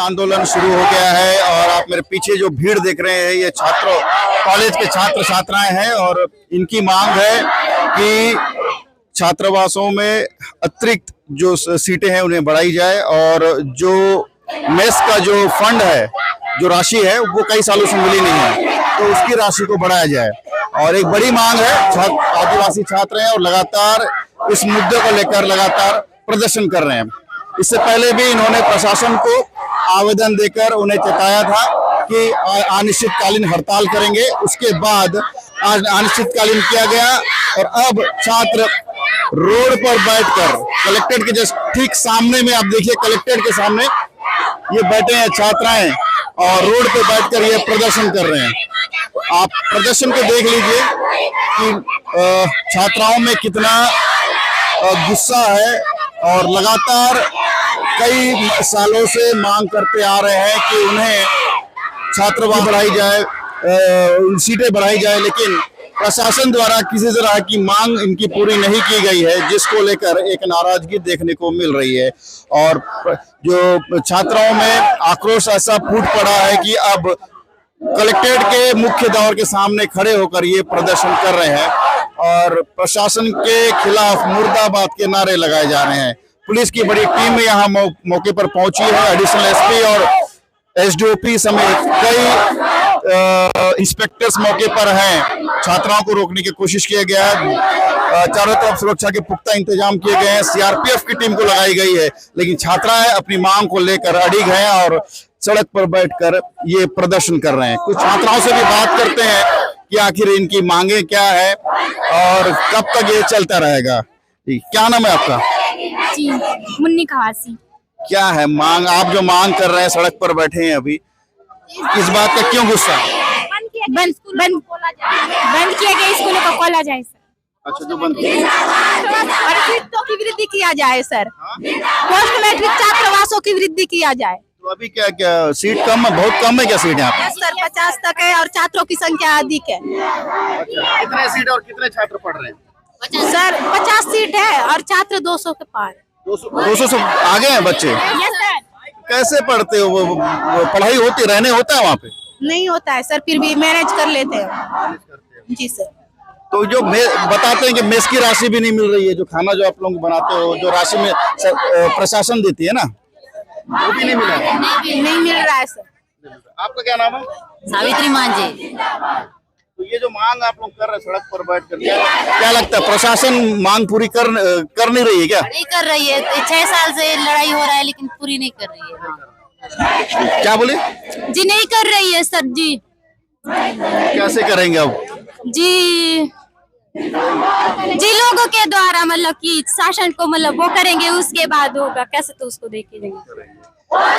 आंदोलन शुरू हो गया है और आप मेरे पीछे जो भीड़ देख रहे हैं ये छात्रों कॉलेज के छात्र छात्राएं हैं और इनकी मांग है कि छात्रावासों में अतिरिक्त जो सीटें हैं उन्हें बढ़ाई जाए और जो मेस का जो फंड है, जो राशि है वो कई सालों से मिली नहीं है, तो उसकी राशि को बढ़ाया जाए। और एक बड़ी मांग है, आदिवासी छात्र हैं और लगातार इस मुद्दे को लेकर लगातार प्रदर्शन कर रहे हैं। इससे पहले भी इन्होंने प्रशासन को आवेदन देकर उन्हें चेताया था कि अनिश्चितकालीन हड़ताल करेंगे, उसके बाद आज अनिश्चितकालीन किया गया और अब छात्र रोड पर बैठकर कलेक्ट्रेट के जस्ट ठीक सामने में, आप देखिए कलेक्ट्रेट के सामने ये बैठे हैं छात्राएं और रोड पे बैठकर ये प्रदर्शन कर रहे हैं। आप प्रदर्शन को देख लीजिए कि छात्राओं में कितना गुस्सा है और लगातार कई सालों से मांग करते आ रहे हैं कि उन्हें छात्रावास बढ़ाई जाए, सीटें बढ़ाई जाए, लेकिन प्रशासन द्वारा किसी तरह की मांग इनकी पूरी नहीं की गई है, जिसको लेकर एक नाराजगी देखने को मिल रही है। और जो छात्राओं में आक्रोश ऐसा फूट पड़ा है कि अब कलेक्ट्रेट के मुख्य द्वार के सामने खड़े होकर ये प्रदर्शन कर रहे हैं और प्रशासन के खिलाफ मुर्दाबाद के नारे लगाए जा रहे हैं। पुलिस की बड़ी टीम यहाँ मौके पर पहुंची है। एडिशनल एसपी और एसडीओपी समेत कई इंस्पेक्टर्स मौके पर हैं। छात्राओं को रोकने की कोशिश किया गया है, चारों तरफ सुरक्षा के पुख्ता इंतजाम किए गए हैं, सीआरपीएफ की टीम को लगाई गई है, लेकिन छात्राएं अपनी मांग को लेकर अड़िग हैं और सड़क पर बैठकर ये प्रदर्शन कर रहे हैं। कुछ छात्राओं से भी बात करते हैं कि आखिर इनकी मांगे क्या है और कब तक ये चलता रहेगा। क्या नाम है आपका? जी, मुन्नी खवासी। क्या है मांग, आप जो मांग कर रहे हैं, सड़क पर बैठे हैं अभी, इस बात का क्यों गुस्सा है? बंद किया गया स्कूलों को खोला जाए सर। अच्छा, जो बंद किया और सीटों की वृद्धि किया जाए सर। पोस्ट मैट्रिक छात्रावासों की वृद्धि किया जाए। तो अभी क्या क्या सीट कम है, बहुत कम है क्या सीट यहाँ पे? सर 50 तक है और छात्रों की संख्या अधिक है। अच्छा, कितने सीट और कितने छात्र पढ़ रहे हैं? सर 50 सीट है और छात्र 200 के पार। 200 से आगे हैं बच्चे? Yes sir. कैसे पढ़ते हो? वो पढ़ाई होती, रहने होता है वहाँ पे? नहीं होता है सर, फिर भी मैनेज कर लेते हैं। जी सर। तो जो बताते हैं कि मेस की राशि भी नहीं मिल रही है, जो खाना जो आप लोग बनाते हो, जो राशि में प्रशासन देती है ना, वो भी नहीं मिला है? नहीं मिल रहा है सर। आपका क्या नाम है? सावित्री मांझी। तो ये जो मांग आप लोग कर रहे हैं सड़क पर बैठ कर, क्या लगता है प्रशासन मांग पूरी कर नहीं रही है क्या? नहीं कर रही है, 6 साल से लड़ाई हो रहा है लेकिन पूरी नहीं कर रही है। क्या बोले जी? नहीं कर रही है सर जी। कैसे करेंगे अब? जी लोगों के द्वारा, मतलब कि शासन को मतलब वो करेंगे, उसके बाद होगा। कैसे तो उसको देख के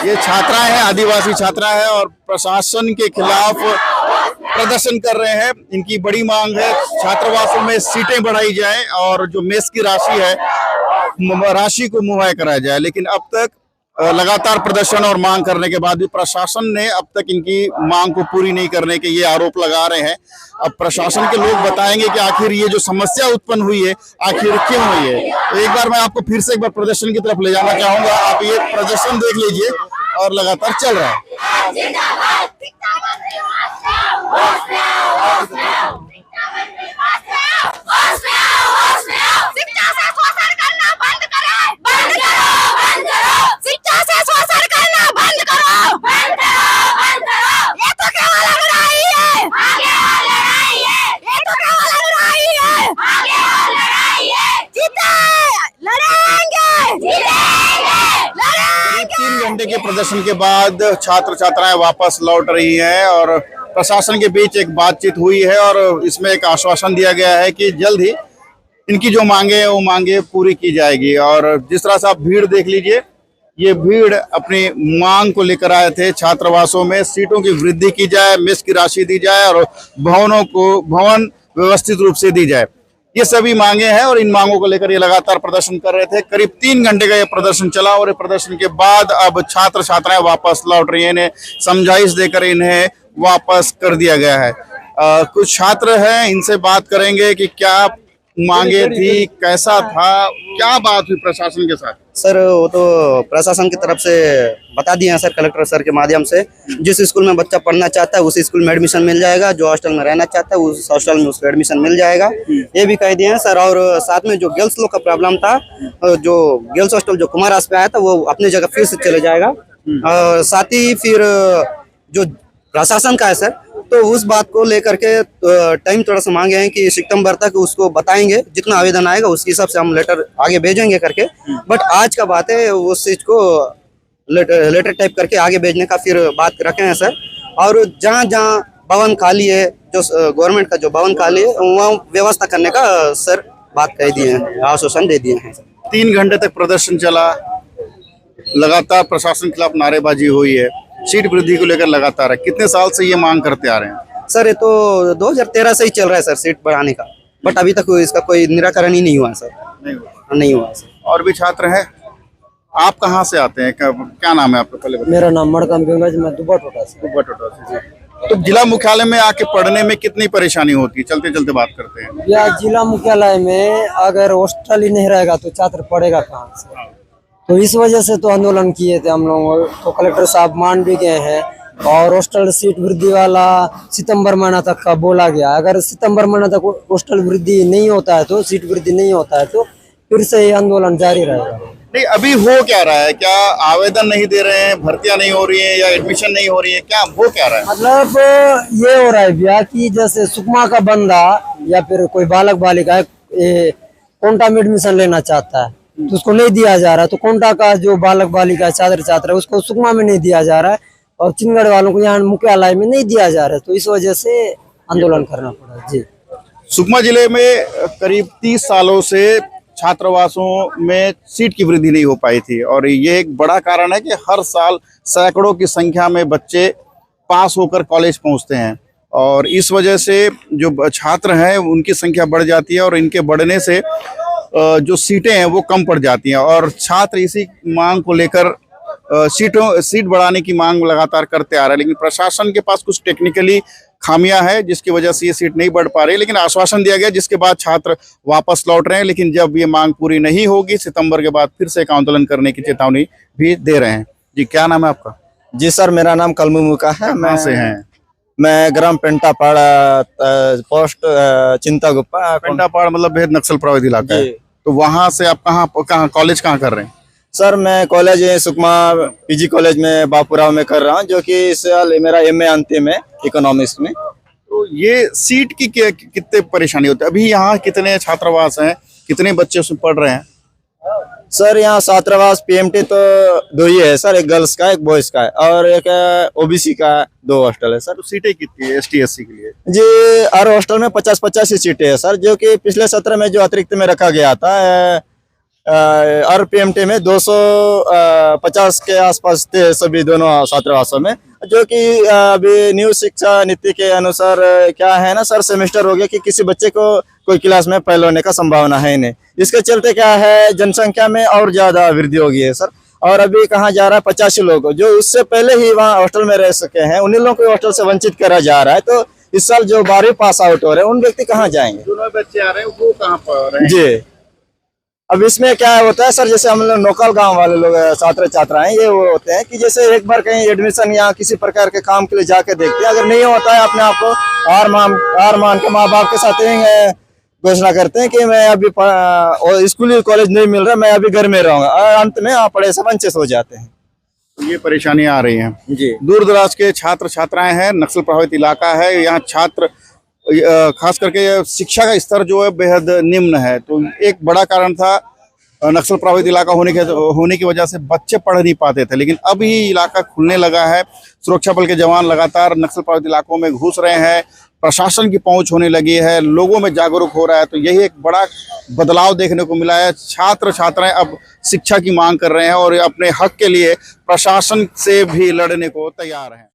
ये छात्राएं हैं, आदिवासी छात्रा है और प्रशासन के खिलाफ प्रदर्शन कर रहे हैं। इनकी बड़ी मांग है छात्रावासों में सीटें बढ़ाई जाए और जो मेस की राशि है, राशि को मुहैया कराया जाए। लेकिन अब तक लगातार प्रदर्शन और मांग करने के बाद भी प्रशासन ने अब तक इनकी मांग को पूरी नहीं करने के ये आरोप लगा रहे हैं। अब प्रशासन के लोग बताएंगे कि आखिर ये जो समस्या उत्पन्न हुई है आखिर क्यों हुई है। तो एक बार मैं आपको फिर से एक बार प्रदर्शन की तरफ ले जाना चाहूंगा। आप ये प्रदर्शन देख लीजिए और लगातार चल रहा है। के प्रदर्शन के बाद छात्र छात्राएं वापस लौट रही हैं और प्रशासन के बीच एक बातचीत हुई है और इसमें एक आश्वासन दिया गया है कि जल्द ही इनकी जो मांगे हैं वो मांगे पूरी की जाएगी। और जिस तरह से आप भीड़ देख लीजिए, ये भीड़ अपनी मांग को लेकर आए थे। छात्रावासों में सीटों की वृद्धि की जाए, मेस की राशि दी जाए और भवन व्यवस्थित रूप से दी जाए, ये सभी मांगे हैं और इन मांगों को लेकर ये लगातार प्रदर्शन कर रहे थे। करीब 3 घंटे का ये प्रदर्शन चला और ये प्रदर्शन के बाद अब छात्र छात्राएं वापस लौट रही हैं। इन्हें समझाइश देकर इन्हें वापस कर दिया गया है। कुछ छात्र हैं, इनसे बात करेंगे कि क्या मांगे थी, कैसा था, क्या बात हुई प्रशासन के साथ। सर वो तो प्रशासन की तरफ से बता दिए हैं सर, कलेक्टर सर के माध्यम से। जिस स्कूल में बच्चा पढ़ना चाहता है उस स्कूल में एडमिशन मिल जाएगा, जो हॉस्टल में रहना चाहता है उस हॉस्टल में उसको एडमिशन मिल जाएगा, ये भी कह दिए हैं सर। और साथ में जो गर्ल्स लोग का प्रॉब्लम था, जो गर्ल्स हॉस्टल जो कुमार पे आया था वो अपनी जगह फिर से चले जाएगा। और साथ ही फिर जो प्रशासन का है सर, तो उस बात को लेकर के टाइम थोड़ा सा मांगे हैं कि सितंबर तक उसको बताएंगे, जितना आवेदन आएगा उसके हिसाब से हम लेटर आगे भेजेंगे करके। बट आज का बात है उस चीज को लेटर टाइप करके आगे भेजने का फिर बात रखे हैं सर। और जहाँ जहाँ भवन खाली है, जो गवर्नमेंट का जो भवन खाली है वहाँ व्यवस्था करने का सर बात कह दिए हैं, आश्वासन दे दिए हैं। 3 घंटे तक प्रदर्शन चला, लगातार प्रशासन के खिलाफ नारेबाजी हुई है, सीट वृद्धि को लेकर लगातार है। कितने साल से ये मांग करते आ रहे हैं? सर ये तो 2013 से ही चल रहा है सर सीट बढ़ाने का, बट अभी तक इसका कोई निराकरण ही नहीं हुआ सर। नहीं हुआ सर। और भी छात्र हैं। आप कहाँ से आते हैं? क्या नाम है आपका? पहले मेरा नाम मड़कम बेगज, मैं दुब्बा टोटा से। तो जिला मुख्यालय में आके पढ़ने में कितनी परेशानी होती है? चलते चलते बात करते हैं। या जिला मुख्यालय में अगर हॉस्टल ही नहीं रहेगा तो छात्र पढ़ेगा कहाँ से? तो इस वजह से तो आंदोलन किए थे हम लोग, तो कलेक्टर साहब मान भी गए हैं। और हॉस्टल सीट वृद्धि वाला सितंबर महीना तक का बोला गया। अगर सितंबर महीना तक हॉस्टल वृद्धि नहीं होता है, तो सीट वृद्धि नहीं होता है, तो फिर से ये आंदोलन जारी रहेगा। नहीं, अभी हो क्या रहा है? क्या आवेदन नहीं दे रहे हैं, भर्तियां नहीं हो रही हैं, या एडमिशन नहीं हो रही है? क्या हो क्या रहा है? मतलब ये हो रहा है भैया कि जैसे सुकमा का बंदा या फिर कोई बालक बालिका कोंटा में एडमिशन लेना चाहता है तो उसको नहीं दिया जा रहा है। तो कोंटा का जो बालक बालिका छात्र छात्रा है उसको सुकमा में नहीं दिया जा रहा है, और चिंगड़ वालों को यहाँ मुख्यालय में नहीं दिया जा रहा है। तो इस वजह से आंदोलन करना पड़ा जी। सुकमा जिले में करीब 30 सालों से छात्रावासों में सीट की वृद्धि नहीं हो पाई थी, और ये एक बड़ा कारण है कि हर साल सैकड़ों की संख्या में बच्चे पास होकर कॉलेज पहुंचते हैं, और इस वजह से जो छात्र हैं उनकी संख्या बढ़ जाती है, और इनके बढ़ने से जो सीटें हैं वो कम पड़ जाती हैं, और छात्र इसी मांग को लेकर सीट बढ़ाने की मांग लगातार करते आ रहे हैं। लेकिन प्रशासन के पास कुछ टेक्निकली खामियां है जिसकी वजह से ये सीट नहीं बढ़ पा रही। लेकिन आश्वासन दिया गया जिसके बाद छात्र वापस लौट रहे हैं, लेकिन जब ये मांग पूरी नहीं होगी सितंबर के बाद फिर से एक आंदोलन करने की चेतावनी भी दे रहे हैं। जी, क्या नाम है आपका? जी सर, मेरा नाम कलमुमु का है। कहाँ से हैं? मैं ग्राम पेंटापाड़ा, पोस्ट चिंतागुप्पा। पेंटापाड़ मतलब बेहद नक्सल प्रभावित इलाका है। तो वहां से आप कहाँ कॉलेज कहाँ कर रहे हैं? सर मैं कॉलेज सुकमा पीजी कॉलेज में बापूराव में कर रहा हूँ, जो कि इस साल मेरा एमए अंतिम है इकोनॉमिक्स में। तो ये सीट की कितने परेशानी होती है? अभी यहाँ कितने छात्रावास हैं, कितने बच्चे उसमें पढ़ रहे हैं? सर यहाँ छात्रावास पीएमटी तो 2 ही है सर, एक गर्ल्स का एक बॉयज का है, और एक ओबीसी का 2 हॉस्टल है सर। तो सीटें कितनी है एसटी एससी के लिए? जी, हर हॉस्टल में 50-50 ही सीटें है सर, जो कि पिछले सत्र में जो अतिरिक्त में रखा गया था। और पीएमटी में 250 के आसपास थे सभी दोनों छात्रावासों में, जो कि अभी न्यू शिक्षा नीति के अनुसार क्या है ना सर, सेमेस्टर हो गया कि किसी बच्चे को कोई क्लास में फेल होने का संभावना है नहीं। इसके चलते क्या है, जनसंख्या में और ज्यादा वृद्धि हो गई है सर। और अभी कहा जा रहा है 85 लोग जो उससे पहले ही वहाँ हॉस्टल में रह सके हैं, उन्हीं लोगों को हॉस्टल से वंचित करा जा रहा है। तो इस साल जो 12वीं पास आउट हो रहे हैं उन व्यक्ति कहाँ जाएंगे? जो बच्चे आ रहे हैं वो कहाँ पढ़ रहे हैं? जी, अब इसमें क्या होता है सर, जैसे हम लोग लोकल गांव वाले लोग छात्र छात्राएं ये वो होते हैं कि जैसे एक बार कहीं एडमिशन या किसी प्रकार के काम के लिए जाके देखते हैं, अगर नहीं होता है अपने आप को हार मान के माँ बाप के साथ ही घोषणा करते हैं कि मैं अभी स्कूल कॉलेज नहीं मिल रहा, मैं अभी घर में रहूंगा, और अंत में आप पढ़े से वंचित हो जाते हैं। ये परेशानियां आ रही हैं जी। दूर दराज के छात्र छात्राएं हैं, नक्सल प्रभावित इलाका है, यहाँ छात्र खास करके शिक्षा का स्तर जो है बेहद निम्न है। तो एक बड़ा कारण था नक्सल प्रभावित इलाका होने की वजह से बच्चे पढ़ नहीं पाते थे, लेकिन अब ही इलाका खुलने लगा है। सुरक्षा बल के जवान लगातार नक्सल प्रभावित इलाकों में घुस रहे हैं, प्रशासन की पहुंच होने लगी है, लोगों में जागरूक हो रहा है। तो यही एक बड़ा बदलाव देखने को मिला है। छात्र छात्राएं अब शिक्षा की मांग कर रहे हैं और अपने हक के लिए प्रशासन से भी लड़ने को तैयार हैं।